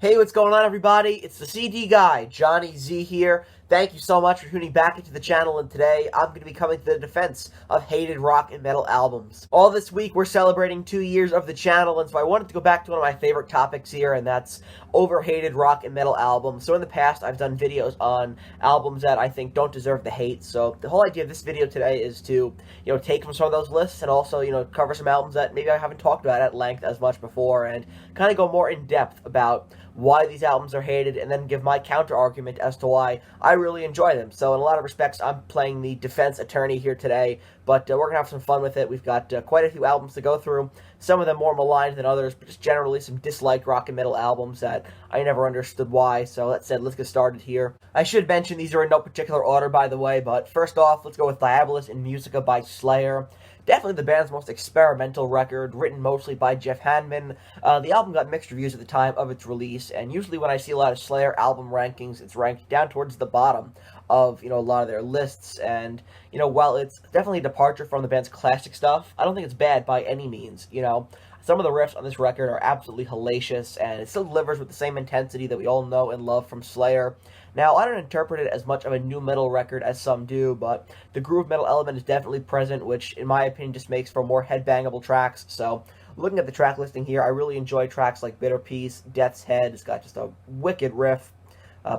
Hey, what's going on, everybody? It's the CD guy, Johnny Z here. Thank you so much for tuning back into the channel, and today I'm going to be coming to the defense of hated rock and metal albums. All this week, we're celebrating 2 years of the channel, and so I wanted to go back to one of my favorite topics here, and that's overhated rock and metal albums. So in the past, I've done videos on albums that I think don't deserve the hate, so the whole idea of this video today is to, take from some of those lists, and also, cover some albums that maybe I haven't talked about at length as much before, and kind of go more in depth about why these albums are hated, and then give my counter-argument as to why I really enjoy them. So in a lot of respects, I'm playing the defense attorney here today, but we're going to have some fun with it. We've got quite a few albums to go through, some of them more maligned than others, but just generally some disliked rock and metal albums that I never understood why. So that said, let's get started here. I should mention these are in no particular order, by the way, but first off, let's go with Diabolus In Musica by Slayer. Definitely the band's most experimental record, written mostly by Jeff Hanneman. The album got mixed reviews at the time of its release, and usually when I see a lot of Slayer album rankings, it's ranked down towards the bottom of, a lot of their lists, and, while it's definitely a departure from the band's classic stuff, I don't think it's bad by any means, Some of the riffs on this record are absolutely hellacious, and it still delivers with the same intensity that we all know and love from Slayer. Now, I don't interpret it as much of a new metal record as some do, but the groove metal element is definitely present, which, in my opinion, just makes for more headbangable tracks. So, looking at the track listing here, I really enjoy tracks like Bitter Peace, Death's Head. It's got just a wicked riff.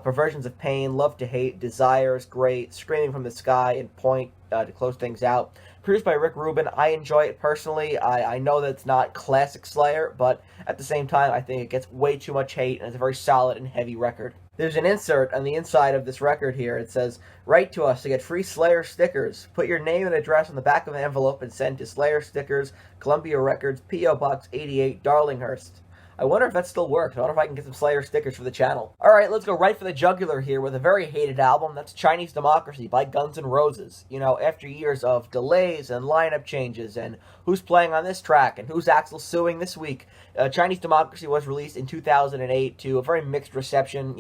Perversions of Pain, Love to Hate, Desire is great, Screaming from the Sky, and Point to close things out. Produced by Rick Rubin. I enjoy it personally. I know that it's not classic Slayer, but at the same time, I think it gets way too much hate, and it's a very solid and heavy record. There's an insert on the inside of this record here. It says, "Write to us to get free Slayer stickers. Put your name and address on the back of an envelope and send to Slayer Stickers, Columbia Records, P.O. Box 88, Darlinghurst." I wonder if that still works. I wonder if I can get some Slayer stickers for the channel. Alright, let's go right for the jugular here with a very hated album. That's Chinese Democracy by Guns N' Roses. After years of delays and lineup changes and who's playing on this track and who's Axl suing this week, Chinese Democracy was released in 2008 to a very mixed reception,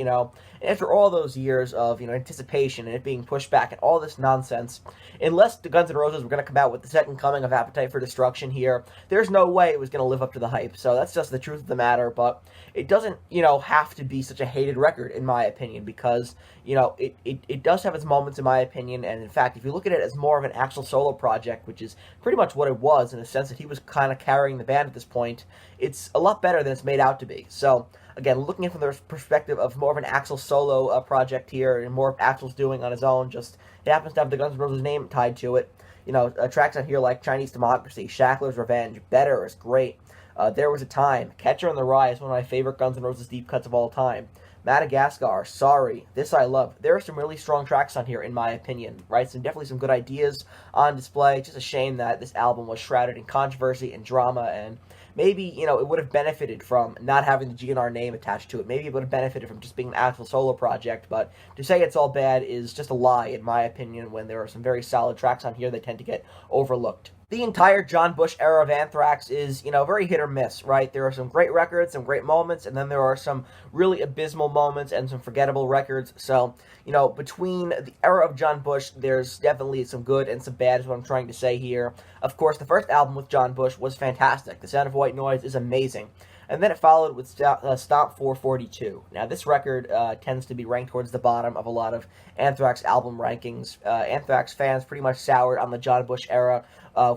after all those years of, anticipation and it being pushed back and all this nonsense. Unless the Guns N' Roses were going to come out with the second coming of Appetite for Destruction here, there's no way it was going to live up to the hype. So that's just the truth of the matter. But it doesn't, have to be such a hated record, in my opinion, because, it does have its moments, in my opinion, and in fact, if you look at it as more of an Axl solo project, which is pretty much what it was, in the sense that he was kind of carrying the band at this point, it's a lot better than it's made out to be. So, again, looking at it from the perspective of more of an Axl solo project here, and more of Axl's doing on his own, just, it happens to have the Guns N' Roses name tied to it. Tracks on here like Chinese Democracy, Shackler's Revenge, Better is great. There Was a Time, Catcher in the Rye is one of my favorite Guns N' Roses deep cuts of all time. Madagascar, Sorry, This I Love. There are some really strong tracks on here, in my opinion, right? Definitely some good ideas on display. Just a shame that this album was shrouded in controversy and drama, and maybe, it would have benefited from not having the GNR name attached to it. Maybe it would have benefited from just being an actual solo project, but to say it's all bad is just a lie, in my opinion, when there are some very solid tracks on here that tend to get overlooked. The entire John Bush era of Anthrax is, very hit or miss, right? There are some great records, some great moments, and then there are some really abysmal moments and some forgettable records. So, between the era of John Bush, there's definitely some good and some bad is what I'm trying to say here. Of course, the first album with John Bush was fantastic. The Sound of White Noise is amazing. And then it followed with Stomp 442. Now, this record tends to be ranked towards the bottom of a lot of Anthrax album rankings. Anthrax fans pretty much soured on the John Bush era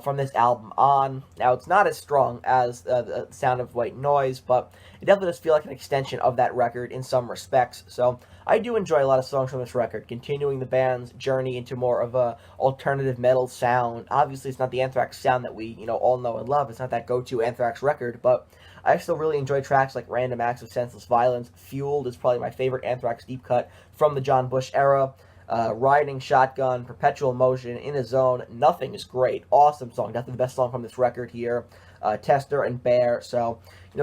from this album on. Now, it's not as strong as the Sound of White Noise, but it definitely does feel like an extension of that record in some respects. So, I do enjoy a lot of songs from this record, continuing the band's journey into more of a alternative metal sound. Obviously, it's not the Anthrax sound that we, all know and love. It's not that go-to Anthrax record, but I still really enjoy tracks like Random Acts of Senseless Violence. Fueled is probably my favorite Anthrax deep cut from the John Bush era. Riding Shotgun, Perpetual Motion, In a Zone, Nothing is great. Awesome song. Definitely the best song from this record here. Tester and Bear. So,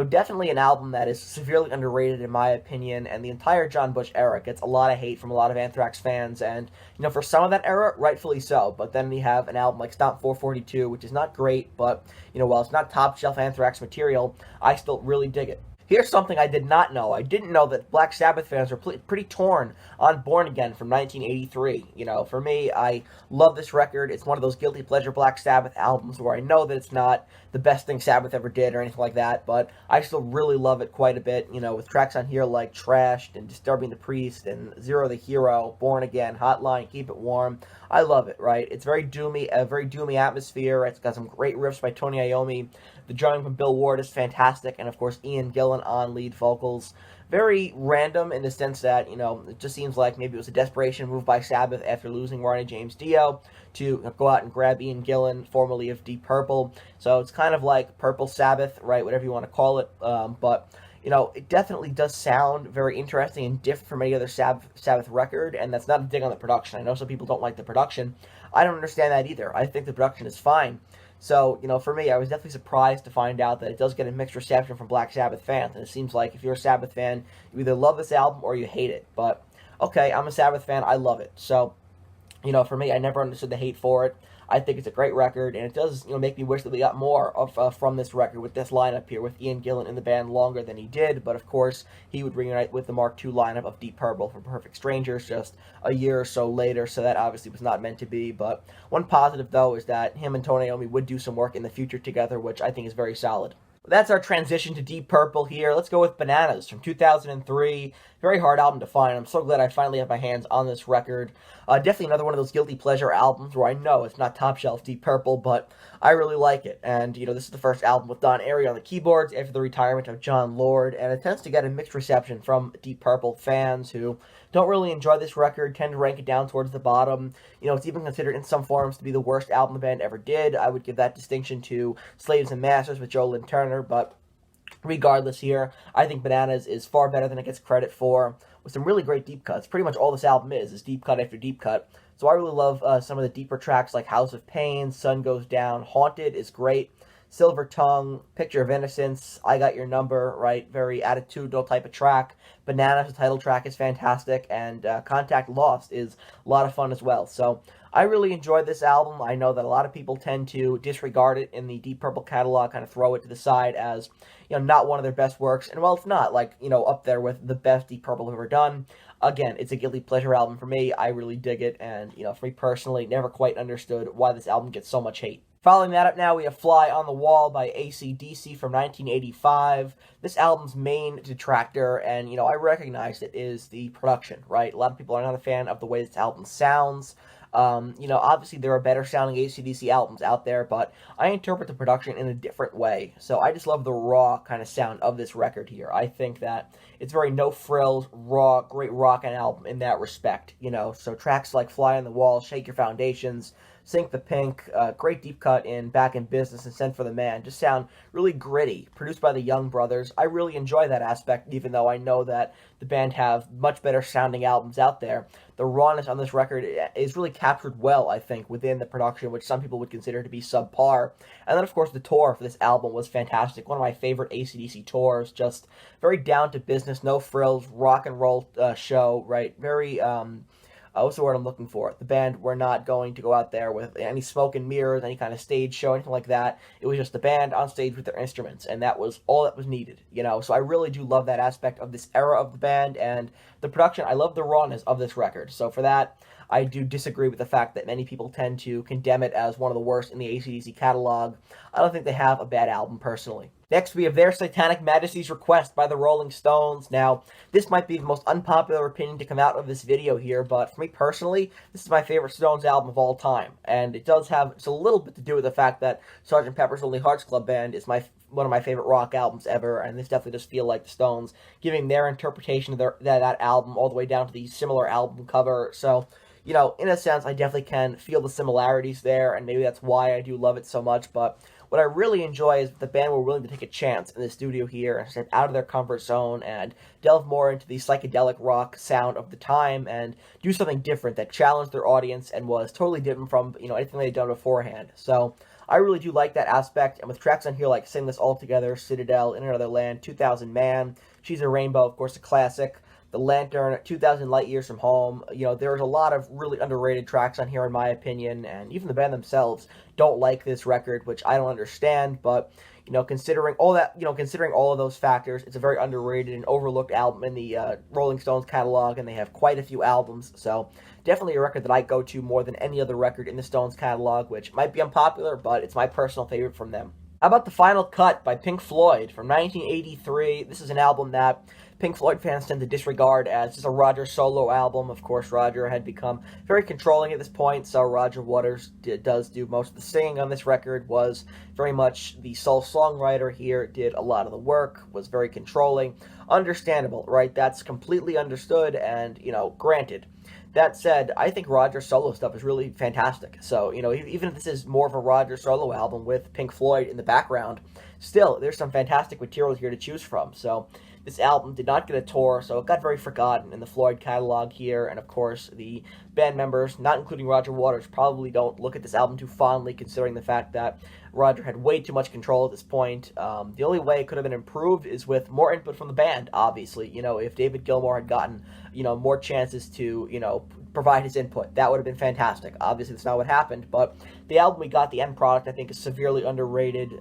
definitely an album that is severely underrated in my opinion, and the entire John Bush era gets a lot of hate from a lot of Anthrax fans, and, for some of that era, rightfully so. But then we have an album like Stomp 442, which is not great, but, while it's not top-shelf Anthrax material, I still really dig it. Here's something I did not know. I didn't know that Black Sabbath fans are pretty torn on Born Again from 1983. You know, for me, I love this record. It's one of those guilty pleasure Black Sabbath albums where I know that it's not the best thing Sabbath ever did or anything like that, but I still really love it quite a bit, you know, with tracks on here like Trashed and Disturbing the Priest and Zero the Hero, Born Again, Hotline, Keep It Warm. I love it, right? It's very doomy, a very doomy atmosphere. It's got some great riffs by Tony Iommi. The drumming from Bill Ward is fantastic, and of course Ian Gillan on lead vocals. Very random in the sense that, you know, it just seems like maybe it was a desperation move by Sabbath after losing Ronnie James Dio to go out and grab Ian Gillan, formerly of Deep Purple. So it's kind of like Purple Sabbath, right, whatever you want to call it, but you know, it definitely does sound very interesting and different from any other Sabbath record, and that's not a dig on the production. I know some people don't like the production. I don't understand that either. I think the production is fine. So, you know, for me, I was definitely surprised to find out that it does get a mixed reception from Black Sabbath fans, and it seems like if you're a Sabbath fan, you either love this album or you hate it. But, okay, I'm a Sabbath fan. I love it. So, you know, for me, I never understood the hate for it. I think it's a great record, and it does, you know, make me wish that we got more of from this record with this lineup here, with Ian Gillan in the band longer than he did. But of course, he would reunite with the Mark II lineup of Deep Purple from Perfect Strangers just a year or so later. So that obviously was not meant to be. But one positive though is that him and Tony Iommi would do some work in the future together, which I think is very solid. That's our transition to Deep Purple here. Let's go with Bananas from 2003. Very hard album to find. I'm so glad I finally have my hands on this record. Definitely another one of those guilty pleasure albums where I know it's not top shelf Deep Purple, but I really like it. And, you know, this is the first album with Don Airey on the keyboards after the retirement of John Lord, and it tends to get a mixed reception from Deep Purple fans who don't really enjoy this record, tend to rank it down towards the bottom. You know, it's even considered in some forums to be the worst album the band ever did. I would give that distinction to Slaves and Masters with Joe Lynn Turner, but regardless here, I think Bananas is far better than it gets credit for, with some really great deep cuts. Pretty much all this album is deep cut after deep cut. So I really love some of the deeper tracks like House of Pain, Sun Goes Down, Haunted is great, Silver Tongue, Picture of Innocence, I Got Your Number, right? Very attitudinal type of track. Bananas, the title track, is fantastic, and Contact Lost is a lot of fun as well. So I really enjoyed this album. I know that a lot of people tend to disregard it in the Deep Purple catalog, kind of throw it to the side as, you know, not one of their best works. And while it's not, like, you know, up there with the best Deep Purple ever done, again, it's a guilty pleasure album for me. I really dig it, and, you know, for me personally, never quite understood why this album gets so much hate. Following that up now, we have Fly on the Wall by AC/DC from 1985. This album's main detractor, and, you know, I recognize it, is the production, right? A lot of people are not a fan of the way this album sounds. You know, obviously there are better sounding AC/DC albums out there, but I interpret the production in a different way. So I just love the raw kind of sound of this record here. I think that it's very no frills, raw, great rockin' album in that respect, you know. So tracks like Fly on the Wall, Shake Your Foundations, Sink the Pink, great deep cut in Back in Business and Sent for the Man just sound really gritty, produced by the Young Brothers. I really enjoy that aspect, even though I know that the band have much better sounding albums out there. The rawness on this record is really captured well, I think, within the production, which some people would consider to be subpar. And then, of course, the tour for this album was fantastic. One of my favorite AC/DC tours, just very down to business, no frills, rock and roll show, right? Very, what's the word I'm looking for? The band were not going to go out there with any smoke and mirrors, any kind of stage show, anything like that. It was just the band on stage with their instruments, and that was all that was needed, you know. So I really do love that aspect of this era of the band, and the production. I love the rawness of this record. So for that, I do disagree with the fact that many people tend to condemn it as one of the worst in the AC/DC catalog. I don't think they have a bad album, personally. Next, we have Their Satanic Majesties Request by the Rolling Stones. Now, this might be the most unpopular opinion to come out of this video here, but for me personally, this is my favorite Stones album of all time. And it does have just a little bit to do with the fact that Sgt. Pepper's Lonely Hearts Club Band is one of my favorite rock albums ever, and this definitely does feel like the Stones giving their interpretation of that album all the way down to the similar album cover. So, you know, in a sense, I definitely can feel the similarities there, and maybe that's why I do love it so much. But what I really enjoy is that the band were willing to take a chance in the studio here and step out of their comfort zone and delve more into the psychedelic rock sound of the time and do something different that challenged their audience and was totally different from, you know, anything they'd done beforehand. So I really do like that aspect, and with tracks on here like Sing This All Together, Citadel, In Another Land, 2000 Man, She's a Rainbow, of course, a classic, The Lantern, 2,000 Light Years from Home. You know, there's a lot of really underrated tracks on here, in my opinion, and even the band themselves don't like this record, which I don't understand, but, considering all of those factors, it's a very underrated and overlooked album in the Rolling Stones catalog, and they have quite a few albums, so definitely a record that I go to more than any other record in the Stones catalog, which might be unpopular, but it's my personal favorite from them. How about The Final Cut by Pink Floyd from 1983? This is an album that Pink Floyd fans tend to disregard as just a Roger solo album. Of course, Roger had become very controlling at this point, so Roger Waters does do most of the singing on this record, was very much the sole songwriter here, did a lot of the work, was very controlling. Understandable, right? That's completely understood and, granted. That said, I think Roger's solo stuff is really fantastic. So, even if this is more of a Roger solo album with Pink Floyd in the background, still, there's some fantastic material here to choose from. So, this album did not get a tour, so it got very forgotten in the Floyd catalog here. And, of course, the band members, not including Roger Waters, probably don't look at this album too fondly, considering the fact that Roger had way too much control at this point. The only way it could have been improved is with more input from the band, obviously. If David Gilmour had gotten, more chances to, provide his input, that would have been fantastic. Obviously, that's not what happened, but the album we got, the end product, I think is severely underrated.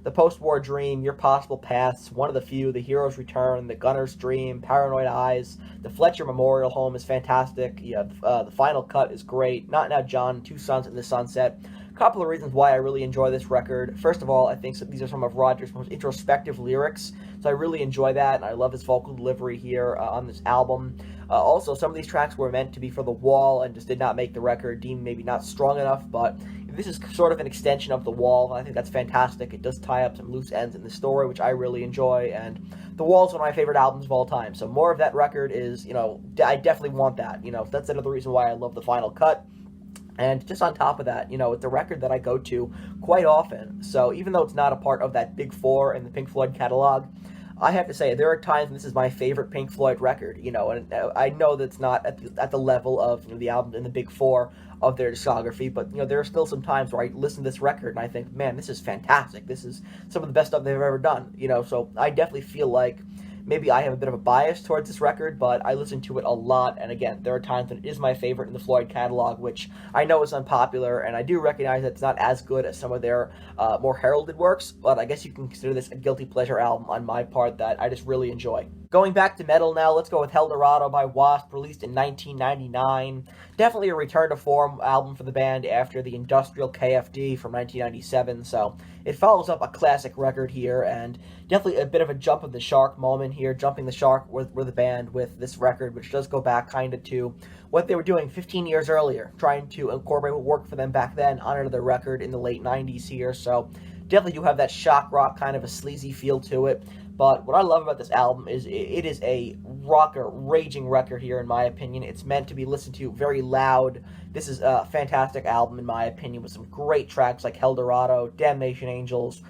The Post-War Dream, Your Possible Paths, One of the Few, The Hero's Return, The Gunner's Dream, Paranoid Eyes, The Fletcher Memorial Home is fantastic. The Final Cut is great. Not Now John, Two Sons in the Sunset. Couple of reasons why I really enjoy this record. First of all, I think these are some of Roger's most introspective lyrics, so I really enjoy that, and I love his vocal delivery here on this album. Also, some of these tracks were meant to be for the wall and just did not make the record, deemed maybe not strong enough, but this is sort of an extension of the wall, and I think that's fantastic. It does tie up some loose ends in the story, which I really enjoy, and the Wall is one of my favorite albums of all time, so more of that record is, I definitely want that. That's another reason why I love The Final Cut. And just on top of that, it's a record that I go to quite often. So even though it's not a part of that Big Four in the Pink Floyd catalog, I have to say, there are times when this is my favorite Pink Floyd record, and I know that it's not at the level of the album in the Big Four of their discography, but there are still some times where I listen to this record and I think, man, this is fantastic. This is some of the best stuff they've ever done, so I definitely feel like maybe I have a bit of a bias towards this record, but I listen to it a lot, and again, there are times when it is my favorite in the Floyd catalog, which I know is unpopular, and I do recognize that it's not as good as some of their more heralded works, but I guess you can consider this a guilty pleasure album on my part that I just really enjoy. Going back to metal now, let's go with Helldorado by Wasp, released in 1999. Definitely a return to form album for the band after the Industrial KFD from 1997, so it follows up a classic record here, and definitely a bit of a jump of the shark moment here, jumping the shark with the band with this record, which does go back kind of to what they were doing 15 years earlier, trying to incorporate what worked for them back then onto the record in the late 90s here, so definitely do have that shock rock kind of a sleazy feel to it. But what I love about this album is it is a rocker, raging record here, in my opinion. It's meant to be listened to very loud. This is a fantastic album, in my opinion, with some great tracks like Helldorado, Damnation Angels,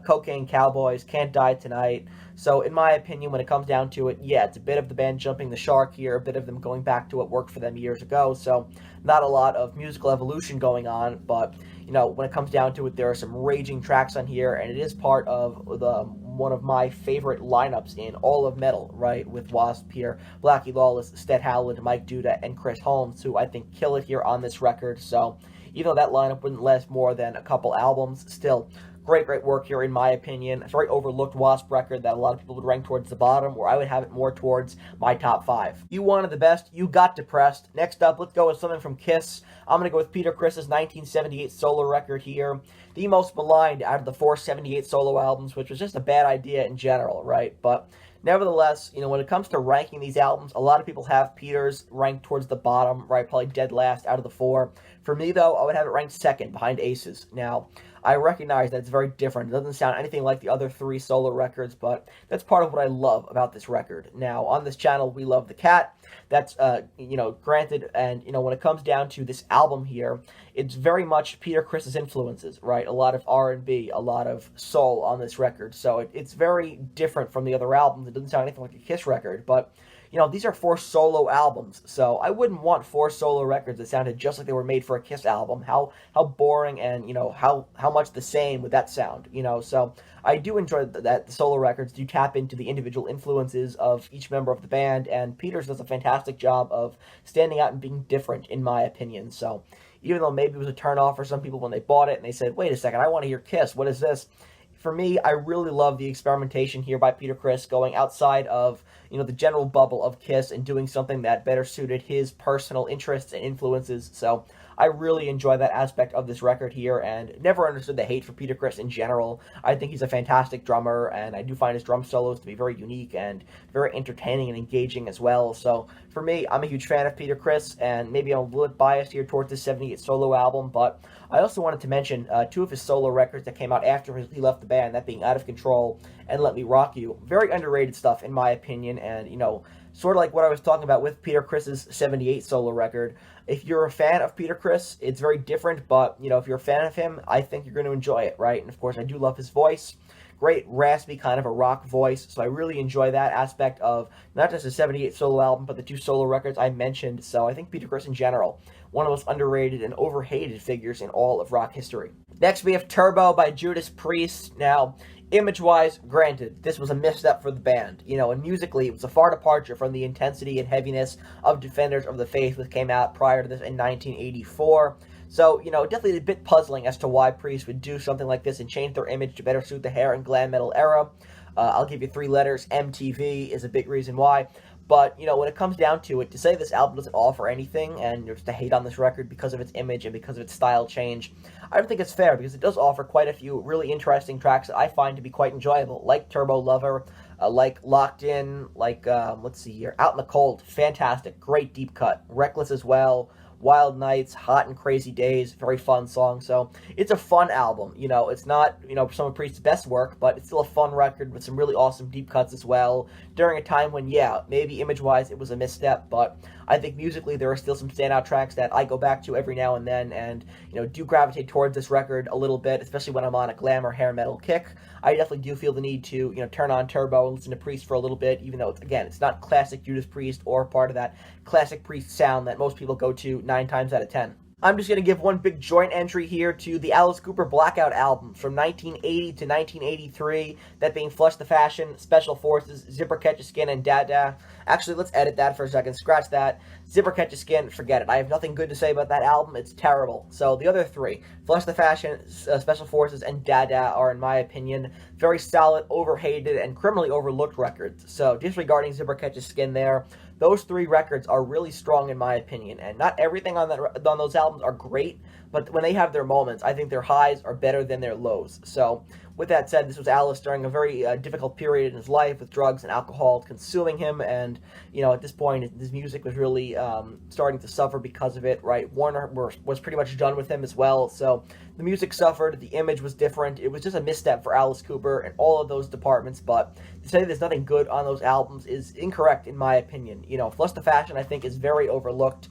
Cocaine Cowboys, Can't Die Tonight. So, in my opinion, when it comes down to it, yeah, it's a bit of the band jumping the shark here, a bit of them going back to what worked for them years ago. So, not a lot of musical evolution going on, but when it comes down to it, there are some raging tracks on here, and it is part of one of my favorite lineups in all of metal, right, with Wasp here, Blackie Lawless, Stead Howland, Mike Duda, and Chris Holmes, who I think kill it here on this record. So even though that lineup wouldn't last more than a couple albums, still great work here, in my opinion. It's a very overlooked Wasp record that a lot of people would rank towards the bottom, where I would have it more towards my top 5. You wanted the best, you got depressed. Next up, let's go with something from Kiss. I'm going to go with Peter Criss's 1978 solo record here. The most maligned out of the 4 78 solo albums, which was just a bad idea in general, right? But nevertheless, when it comes to ranking these albums, a lot of people have Peter's ranked towards the bottom, right? Probably dead last out of the 4. For me, though, I would have it ranked second behind Ace's. Now, I recognize that it's very different. It doesn't sound anything like the other 3 solo records, but that's part of what I love about this record. Now, on this channel, we love the Cat. That's, granted, and, when it comes down to this album here, it's very much Peter Criss's influences, right? A lot of R&B, a lot of soul on this record, so it's very different from the other albums. It doesn't sound anything like a Kiss record, but these are 4 solo albums, so I wouldn't want 4 solo records that sounded just like they were made for a Kiss album. How boring and, how much the same would that sound, so I do enjoy that the solo records do tap into the individual influences of each member of the band, and Peters does a fantastic job of standing out and being different, in my opinion, so even though maybe it was a turnoff for some people when they bought it and they said, wait a second, I want to hear Kiss, what is this? for me, I really love the experimentation here by Peter Criss, going outside of, the general bubble of Kiss and doing something that better suited his personal interests and influences. So I really enjoy that aspect of this record here, and never understood the hate for Peter Criss in general. I think he's a fantastic drummer, and I do find his drum solos to be very unique and very entertaining and engaging as well. So for me, I'm a huge fan of Peter Criss, and maybe I'm a little bit biased here towards this 78 solo album, but I also wanted to mention two of his solo records that came out after he left the band, that being Out of Control and Let Me Rock You. Very underrated stuff, in my opinion, and, sort of like what I was talking about with Peter Criss's 78 solo record. If you're a fan of Peter Criss, it's very different, but, if you're a fan of him, I think you're going to enjoy it, right? And, of course, I do love his voice. Great, raspy, kind of a rock voice, so I really enjoy that aspect of not just the 78 solo album, but the two solo records I mentioned. So I think Peter Criss in general, one of the most underrated and overhated figures in all of rock history. Next, we have Turbo by Judas Priest. Now, image-wise, granted, this was a misstep for the band. And musically, it was a far departure from the intensity and heaviness of Defenders of the Faith, which came out prior to this in 1984. So, definitely a bit puzzling as to why Priest would do something like this and change their image to better suit the hair and glam metal era. I'll give you 3 letters. MTV is a big reason why. But, when it comes down to it, to say this album doesn't offer anything and just to hate on this record because of its image and because of its style change, I don't think it's fair, because it does offer quite a few really interesting tracks that I find to be quite enjoyable, like Turbo Lover, like Locked In, like, let's see here, Out in the Cold, fantastic, great deep cut, Reckless as well, Wild Nights, Hot and Crazy Days, very fun song. So it's a fun album. It's not, some of Priest's best work, but it's still a fun record with some really awesome deep cuts as well, during a time when, yeah, maybe image-wise it was a misstep, but I think musically there are still some standout tracks that I go back to every now and then, and, do gravitate towards this record a little bit, especially when I'm on a glam or hair metal kick. I definitely do feel the need to, turn on Turbo and listen to Priest for a little bit, even though, it's not classic Judas Priest or part of that classic Priest sound that most people go to 9 times out of 10. I'm just going to give one big joint entry here to the Alice Cooper Blackout albums from 1980 to 1983, that being Flush the Fashion, Special Forces, Zipper Catch a Skin, and Dada. Actually, let's edit that for a second. Scratch that. Zipper Catch a Skin, forget it. I have nothing good to say about that album. It's terrible. So the other 3, Flush the Fashion, Special Forces, and Dada, are, in my opinion, very solid, overhated, and criminally overlooked records. So disregarding Zipper Catch a Skin there, those 3 records are really strong in my opinion, and not everything on those albums are great, but when they have their moments, I think their highs are better than their lows. So with that said, this was Alice during a very difficult period in his life, with drugs and alcohol consuming him, and, at this point, his music was really starting to suffer because of it, right? Warner was pretty much done with him as well, so the music suffered, the image was different. It was just a misstep for Alice Cooper in all of those departments, but to say there's nothing good on those albums is incorrect in my opinion. Flush the Fashion, I think, is very overlooked.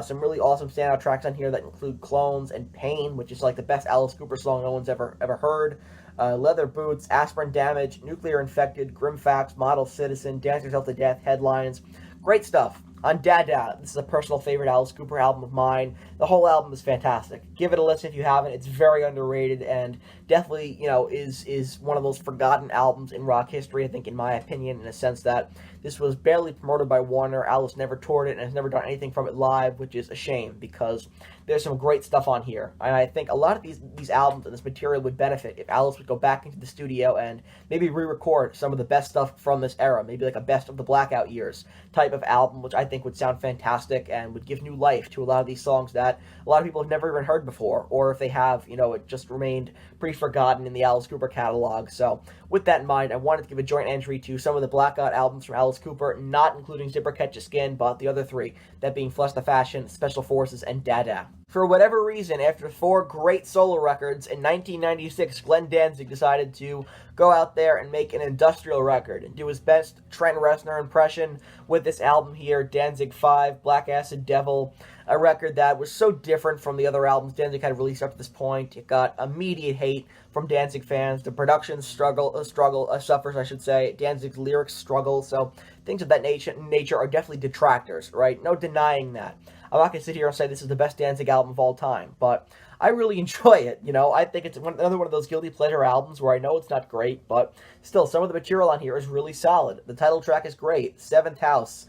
Some really awesome standout tracks on here that include Clones and Pain, which is like the best Alice Cooper song no one's ever heard. Leather Boots, Aspirin Damage, Nuclear Infected, Grim Facts, Model Citizen, Dance Yourself to Death, Headlines. Great stuff. On Dada, this is a personal favorite Alice Cooper album of mine. The whole album is fantastic. Give it a listen if you haven't. It's very underrated and definitely, is one of those forgotten albums in rock history, I think, in my opinion, in a sense that this was barely promoted by Warner. Alice never toured it and has never done anything from it live, which is a shame because there's some great stuff on here. And I think a lot of these albums and this material would benefit if Alice would go back into the studio and maybe re-record some of the best stuff from this era, maybe like a best of the Blackout years type of album, which I think would sound fantastic and would give new life to a lot of these songs that a lot of people have never even heard before, or if they have, it just remained pretty forgotten in the Alice Cooper catalog. So with that in mind, I wanted to give a joint entry to some of the Blackout albums from Alice Cooper, not including Zipper Catch a Skin, but the other 3, that being Flush the Fashion, Special Forces, and Dada. For whatever reason, after 4 great solo records, in 1996, Glenn Danzig decided to go out there and make an industrial record and do his best Trent Reznor impression with this album here, Danzig 5, Blackacidevil, a record that was so different from the other albums Danzig had released up to this point. It got immediate hate from Danzig fans. The production suffers, I should say. Danzig's lyrics struggle, so things of that nature are definitely detractors, right? No denying that. I'm not going to sit here and say this is the best Danzig album of all time, but I really enjoy it. I think it's another one of those guilty pleasure albums where I know it's not great, but still, some of the material on here is really solid. The title track is great. Seventh House,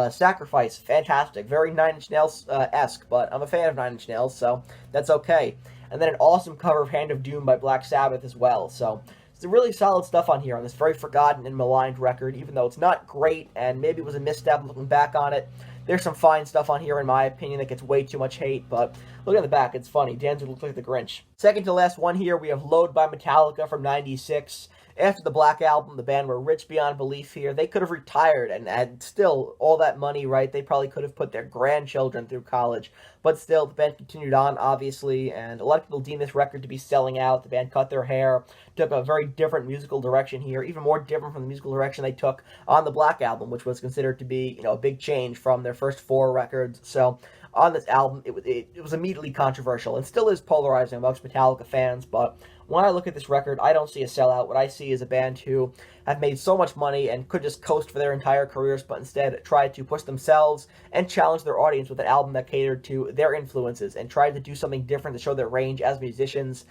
Sacrifice, fantastic. Very Nine Inch Nails-esque, but I'm a fan of Nine Inch Nails, so that's okay. And then an awesome cover of Hand of Doom by Black Sabbath as well, so Some really solid stuff on here on this very forgotten and maligned record, even though it's not great and maybe it was a misstep looking back on it. There's some fine stuff on here, in my opinion, that gets way too much hate, but look at the back, it's funny. Danzig looks like the Grinch. Second to last one here, we have Load by Metallica from '96. After the Black Album, the band were rich beyond belief here. They could have retired and had still all that money, right? They probably could have put their grandchildren through college. But still, the band continued on, obviously, and a lot of people deem this record to be selling out. The band cut their hair, took a very different musical direction here, even more different from the musical direction they took on the Black Album, which was considered to be, a big change from their first 4 records. So on this album, it was immediately controversial and still is polarizing amongst Metallica fans, but when I look at this record, I don't see a sellout. What I see is a band who have made so much money and could just coast for their entire careers, but instead tried to push themselves and challenge their audience with an album that catered to their influences and tried to do something different to show their range as musicians,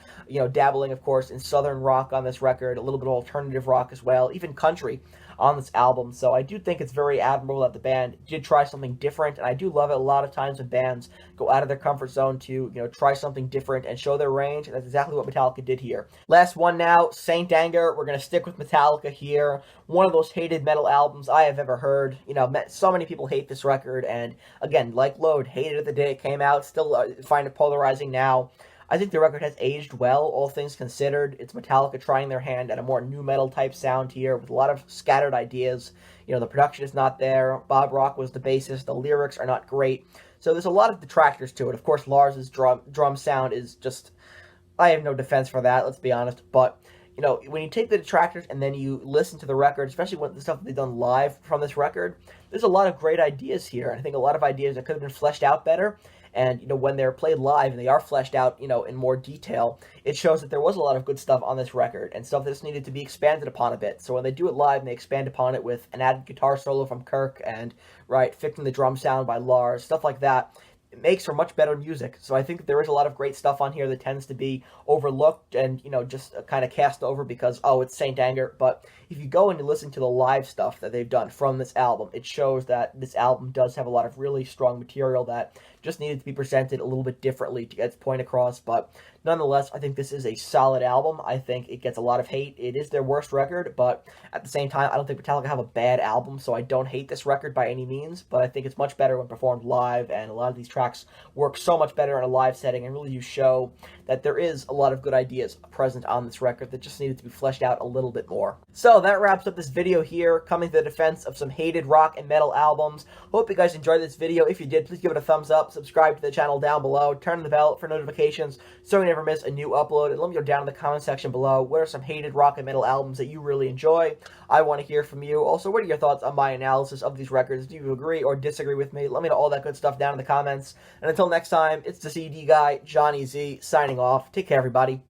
dabbling, of course, in southern rock on this record, a little bit of alternative rock as well, even country on this album. So I do think it's very admirable that the band did try something different, and I do love it a lot of times when bands go out of their comfort zone to, try something different and show their range, and that's exactly what Metallica did here. Last one now, Saint Anger. We're going to stick with Metallica here. One of those hated metal albums I have ever heard. So many people hate this record, and again, like Load, hated it the day it came out, still find it polarizing now. I think the record has aged well, all things considered. It's Metallica trying their hand at a more nu metal type sound here with a lot of scattered ideas. The production is not there. Bob Rock was the bassist. The lyrics are not great. So there's a lot of detractors to it. Of course, Lars's drum sound is just... I have no defense for that, let's be honest. But, when you take the detractors and then you listen to the record, especially with the stuff that they've done live from this record, there's a lot of great ideas here. And I think a lot of ideas that could have been fleshed out better. And, when they're played live and they are fleshed out, in more detail, it shows that there was a lot of good stuff on this record and stuff that just needed to be expanded upon a bit. So when they do it live and they expand upon it with an added guitar solo from Kirk and, fixing the drum sound by Lars, stuff like that, it makes for much better music. So I think that there is a lot of great stuff on here that tends to be overlooked and, just kind of cast over because, oh, it's Saint Anger. But if you go and you listen to the live stuff that they've done from this album, it shows that this album does have a lot of really strong material that just needed to be presented a little bit differently to get its point across. But nonetheless, I think this is a solid album. I think it gets a lot of hate. It is their worst record, but at the same time, I don't think Metallica have a bad album, so I don't hate this record by any means, but I think it's much better when performed live, and a lot of these tracks work so much better in a live setting and really do show that there is a lot of good ideas present on this record that just needed to be fleshed out a little bit more. So that wraps up this video here, coming to the defense of some hated rock and metal albums. Hope you guys enjoyed this video. If you did, please give it a thumbs up, subscribe to the channel down below, turn on the bell for notifications so you never miss a new upload, and let me know down in the comment section below what are some hated rock and metal albums that you really enjoy. I want to hear from you. Also, what are your thoughts on my analysis of these records? Do you agree or disagree with me? Let me know all that good stuff down in the comments. And until next time, it's the CD guy, Johnny Z, signing off. Take care, everybody.